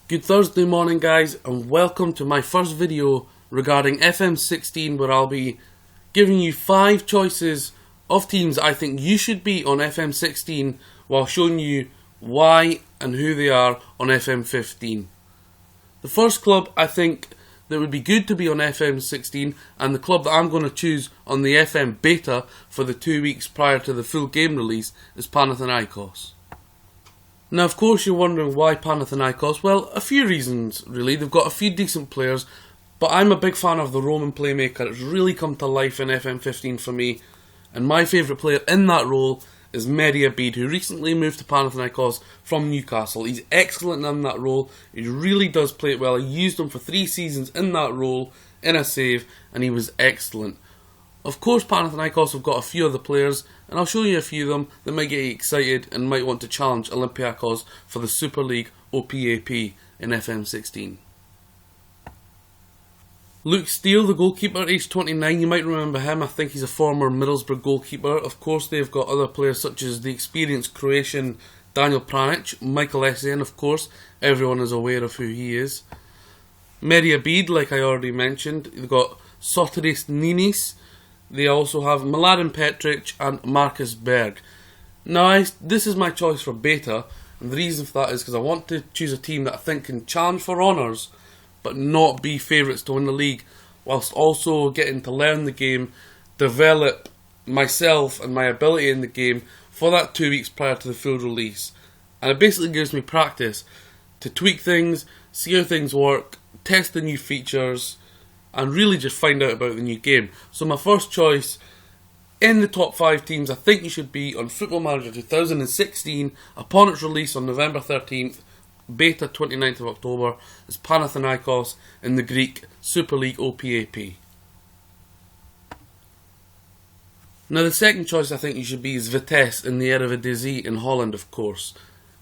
Good Thursday morning, guys, and welcome to my first video regarding FM16, where I'll be giving you 5 choices of teams I think you should be on FM16 while showing you why and who they are on FM15. The first club I think that would be good to be on FM16, and the club that I'm going to choose on the FM beta for the 2 weeks prior to the full game release, is Panathinaikos. Now, of course, you're wondering why Panathinaikos. Well, a few reasons, really. They've got a few decent players, but I'm a big fan of the Roman playmaker. It's really come to life in FM15 for me, and my favourite player in that role is Mehdi Abid, who recently moved to Panathinaikos from Newcastle. He's excellent in that role. He really does play it well. I used him for 3 seasons in that role, in a save, and he was excellent. Of course, Panathinaikos have got a few other players, and I'll show you a few of them that might get you excited and might want to challenge Olympiacos for the Super League OPAP in FM16. Luke Steele, the goalkeeper, aged 29, you might remember him. I think he's a former Middlesbrough goalkeeper. Of course, they've got other players such as the experienced Croatian Daniel Pranic, Michael Essien, of course. Everyone is aware of who he is. Mehdi Abid, like I already mentioned. They've got Sotiris Ninis. They also have Mladen Petric and Marcus Berg. Now, this is my choice for beta, and the reason for that is because I want to choose a team that I think can challenge for honours, but not be favourites to win the league, whilst also getting to learn the game, develop myself and my ability in the game for that 2 weeks prior to the full release. And it basically gives me practice to tweak things, see how things work, test the new features, and really just find out about the new game. So my first choice in the top 5 teams I think you should be on Football Manager 2016 upon its release on November 13th, beta 29th of October, is Panathinaikos in the Greek Super League OPAP. Now, the second choice I think you should be is Vitesse in the Eredivisie in Holland, of course.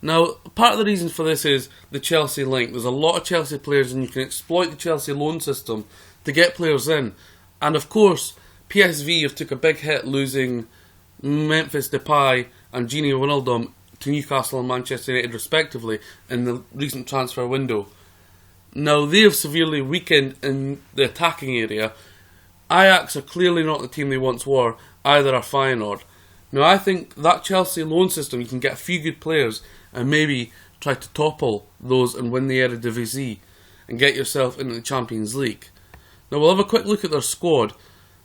Now, part of the reason for this is the Chelsea link. There's a lot of Chelsea players, and you can exploit the Chelsea loan system to get players in. And of course, PSV have took a big hit losing Memphis Depay and Gini Wijnaldum to Newcastle and Manchester United respectively in the recent transfer window. Now, they have severely weakened in the attacking area. Ajax are clearly not the team they once were, either are Feyenoord. Now, I think that Chelsea loan system, you can get a few good players and maybe try to topple those and win the Eredivisie and get yourself into the Champions League. Now, we'll have a quick look at their squad.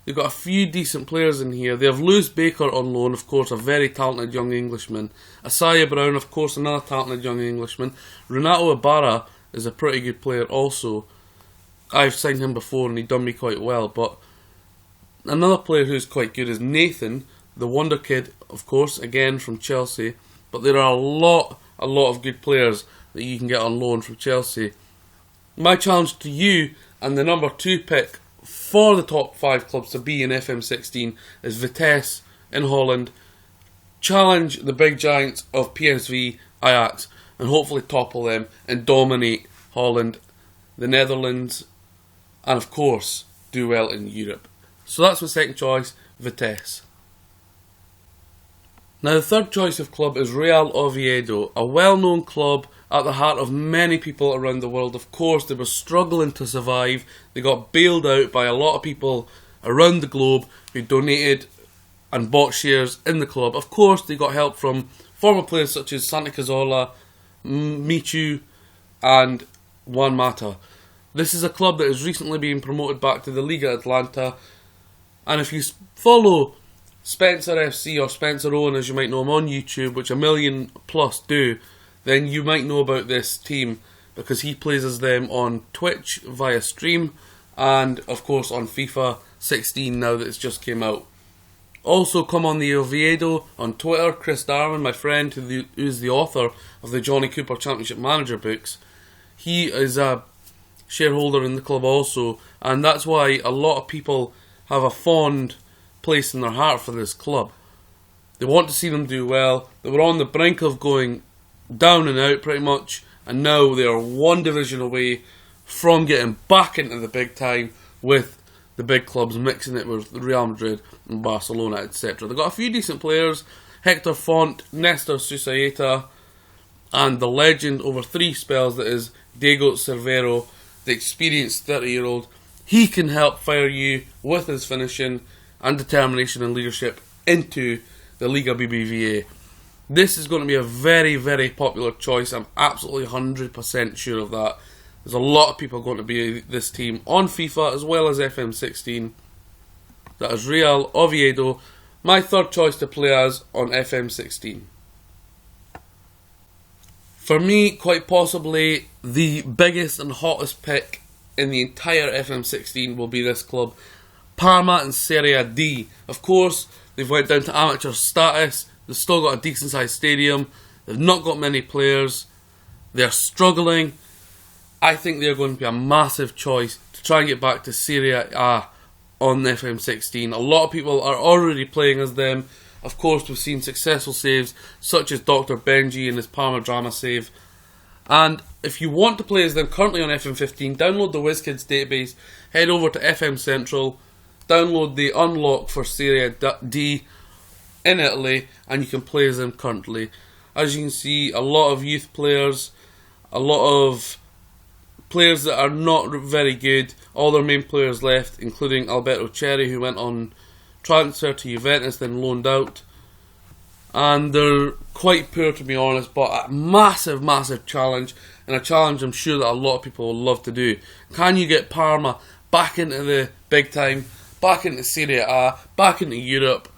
They've got a few decent players in here. They have Lewis Baker on loan, of course, a very talented young Englishman. Asaya Brown, of course, another talented young Englishman. Renato Ibarra is a pretty good player also. I've signed him before and he's done me quite well. But another player who's quite good is Nathan, the wonder kid, of course, again from Chelsea. But there are a lot of good players that you can get on loan from Chelsea. My challenge to you and the number 2 pick for the top 5 clubs to be in FM16 is Vitesse in Holland. Challenge the big giants of PSV, Ajax, and hopefully topple them and dominate Holland, the Netherlands, and of course do well in Europe. So that's my second choice, Vitesse. Now, the third choice of club is Real Oviedo, a well-known club at the heart of many people around the world. Of course, they were struggling to survive. They got bailed out by a lot of people around the globe who donated and bought shares in the club. Of course, they got help from former players such as Santi Cazorla, Michu, and Juan Mata. This is a club that has recently been promoted back to the Liga Atlanta, and if you follow Spencer FC or Spencer Owen, as you might know him on YouTube, which 1 million plus do, then you might know about this team because he plays as them on Twitch via stream and of course on FIFA 16 now that it's just came out. Also come on the Oviedo on Twitter, Chris Darwin, my friend who is the author of the Johnny Cooper Championship Manager books. He is a shareholder in the club also, and that's why a lot of people have a fond place in their heart for this club. They want to see them do well. They were on the brink of going down and out pretty much, and now they are 1 division away from getting back into the big time with the big clubs, mixing it with Real Madrid and Barcelona, etc. They've got a few decent players, Hector Font, Nestor Susaeta, and the legend over 3 spells that is Diego Cervero, the experienced 30-year-old. He can help fire you with his finishing and determination and leadership into the Liga BBVA. This is going to be a very, very popular choice. I'm absolutely 100% sure of that. There's a lot of people going to be this team on FIFA as well as FM16. That is Real Oviedo, my third choice to play as on FM16. For me, quite possibly the biggest and hottest pick in the entire FM16 will be this club, Parma in Serie D. Of course, they've went down to amateur status. They've still got a decent sized stadium. They've not got many players. They're struggling. I think they're going to be a massive choice to try and get back to Serie A on FM16. A lot of people are already playing as them. Of course, we've seen successful saves such as Dr. Benji and his Parma drama save. And if you want to play as them currently on FM15, download the Whizzkids database, head over to FM Central, download the unlock for Serie D in Italy, and you can play as them currently. As you can see, a lot of youth players, a lot of players that are not very good. All their main players left, including Alberto Cherry, who went on transfer to Juventus, then loaned out. And they're quite poor, to be honest, but a massive, massive challenge, and a challenge I'm sure that a lot of people will love to do. Can you get Parma back into the big time, back into Serie A, back into Europe,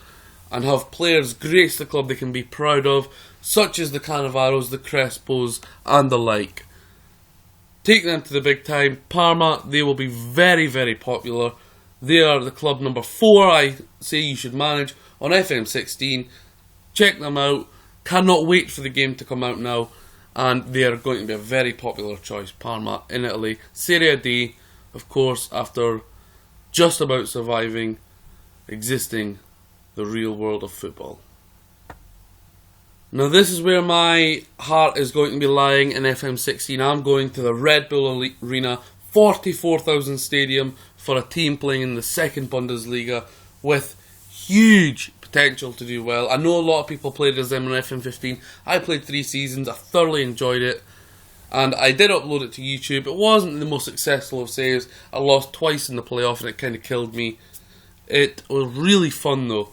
and have players grace the club they can be proud of, such as the Cannavaros, the Crespos, and the like? Take them to the big time. Parma, they will be very, very popular. They are the club number 4 I say you should manage on FM16. Check them out. Cannot wait for the game to come out now. And they are going to be a very popular choice. Parma in Italy. Serie D, of course, after just about surviving, existing the real world of football. Now this is where my heart is going to be lying in FM16. I'm going to the Red Bull Arena, 44,000 stadium, for a team playing in the second Bundesliga with huge potential to do well. I know a lot of people played as them on FM15. I played 3 seasons, I thoroughly enjoyed it, and I did upload it to YouTube. It wasn't the most successful of saves. I lost twice in the playoff and it kind of killed me. It was really fun though.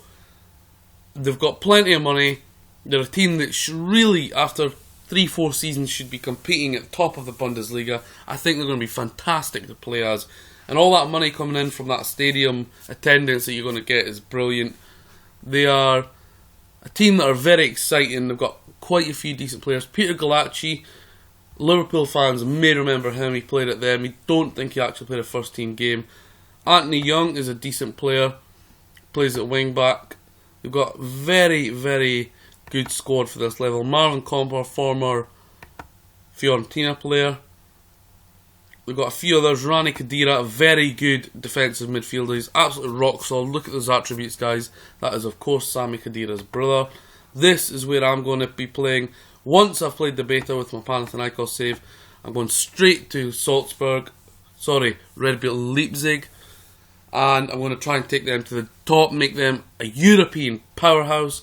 They've got plenty of money. They're a team that really, after 3-4 seasons, should be competing at the top of the Bundesliga. I think they're going to be fantastic to play as. And all that money coming in from that stadium attendance that you're going to get is brilliant. They are a team that are very exciting. They've got quite a few decent players. Peter Galacci, Liverpool fans may remember him. He played at them. We don't think he actually played a first team game. Anthony Young is a decent player. Plays at wing back. They've got very, very good squad for this level. Marvin Comper, former Fiorentina player. We've got a few others. Rani Khedira, a very good defensive midfielder. He's absolutely rock solid. Look at those attributes, guys. That is, of course, Sami Khedira's brother. This is where I'm going to be playing. Once I've played the beta with my Panathinaikos save, I'm going straight to Red Bull Leipzig. And I'm going to try and take them to the top, make them a European powerhouse.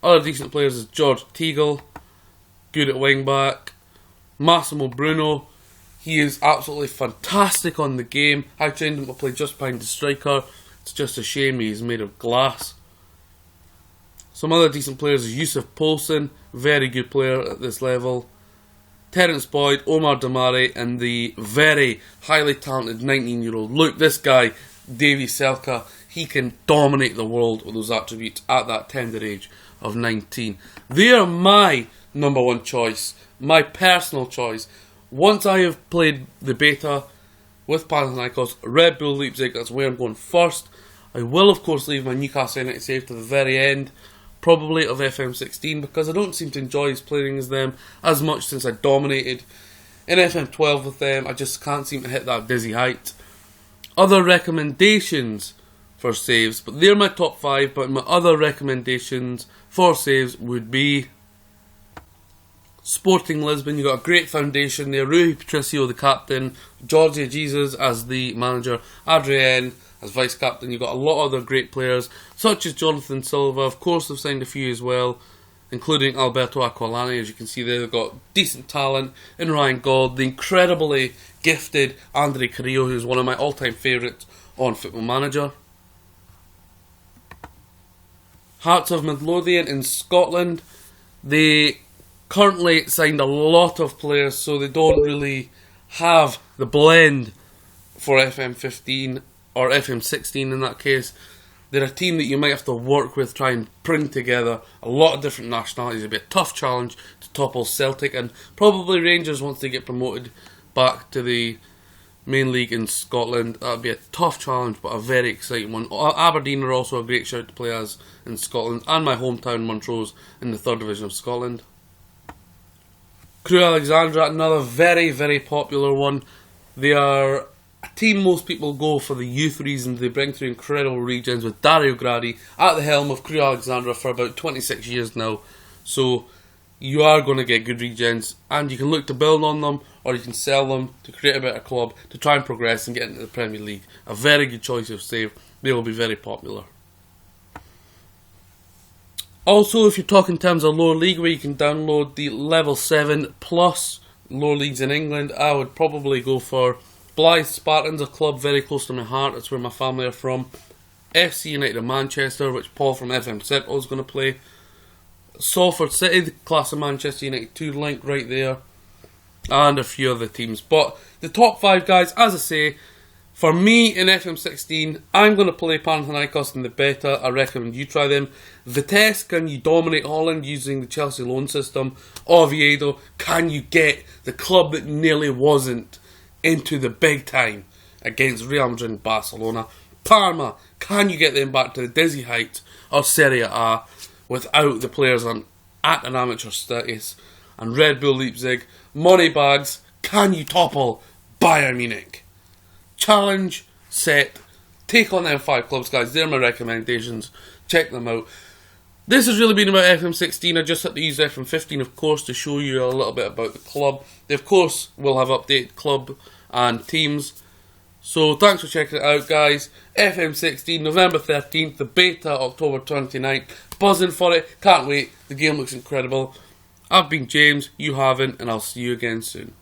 Other decent players is George Teagle, good at wing back. Massimo Bruno, he is absolutely fantastic on the game. I trained him to play just behind the striker. It's just a shame he's made of glass. Some other decent players is Yusuf Poulsen, very good player at this level. Terence Boyd, Omar Damari, and the very highly talented 19-year-old. Look, this guy, Davy Selka, he can dominate the world with those attributes at that tender age of 19. They are my number 1 choice, my personal choice. Once I have played the beta with Panathinaikos, Red Bull Leipzig, that's where I'm going first. I will of course leave my Newcastle United save to the very end, probably of FM16, because I don't seem to enjoy playing as them as much since I dominated in FM12 with them. I just can't seem to hit that dizzy height. Other recommendations for saves, but they're my top 5, but my other recommendations for saves would be Sporting Lisbon. You've got a great foundation there. Rui Patricio, the captain, Jorge Jesus as the manager, Adrienne as vice captain. You've got a lot of other great players, such as Jonathan Silva. Of course, they've signed a few as well. including Alberto Aquilani. As you can see there, they've got decent talent in Ryan Gauld, the incredibly gifted Andre Carrillo, who's one of my all-time favourites on Football Manager. Hearts of Midlothian in Scotland. They currently signed a lot of players, so they don't really have the blend for FM15 or FM16 in that case. They're a team that you might have to work with, try and bring together a lot of different nationalities. It'll be a tough challenge to topple Celtic and probably Rangers once they get promoted back to the main league in Scotland. That'll be a tough challenge, but a very exciting one. Aberdeen are also a great shout to play as in Scotland, and my hometown Montrose in the 3rd Division of Scotland. Crewe Alexandra, another very, very popular one. They are a team most people go for the youth reasons. They bring through incredible regions with Dario Gradi at the helm of Crewe Alexandra for about 26 years now. So you are going to get good regens, and you can look to build on them, or you can sell them to create a better club to try and progress and get into the Premier League. A very good choice of save. They will be very popular. Also, if you're talking in terms of lower league, where you can download the level 7 plus lower leagues in England, I would probably go for Blythe Spartans, a club very close to my heart. That's where my family are from. FC United of Manchester, which Paul from FM16 is going to play. Salford City, the class of Manchester United 2 link right there. And a few other teams. But the top 5 guys, as I say, for me in FM16, I'm going to play Panathinaikos in the beta. I recommend you try them. Vitesse, can you dominate Holland using the Chelsea loan system? Oviedo, can you get the club that nearly wasn't into the big time against Real Madrid and Barcelona? Parma, can you get them back to the dizzy heights of Serie A without the players at an amateur status? And Red Bull Leipzig, Moneybags, can you topple Bayern Munich? Challenge, set, take on them 5 clubs, guys. They're my recommendations. Check them out. This has really been about FM16. I just had to use FM15, of course, to show you a little bit about the club. They, of course, will have updated club and teams. So, thanks for checking it out, guys. FM16, November 13th, the beta, October 29th. Buzzing for it. Can't wait. The game looks incredible. I've been James, you haven't, and I'll see you again soon.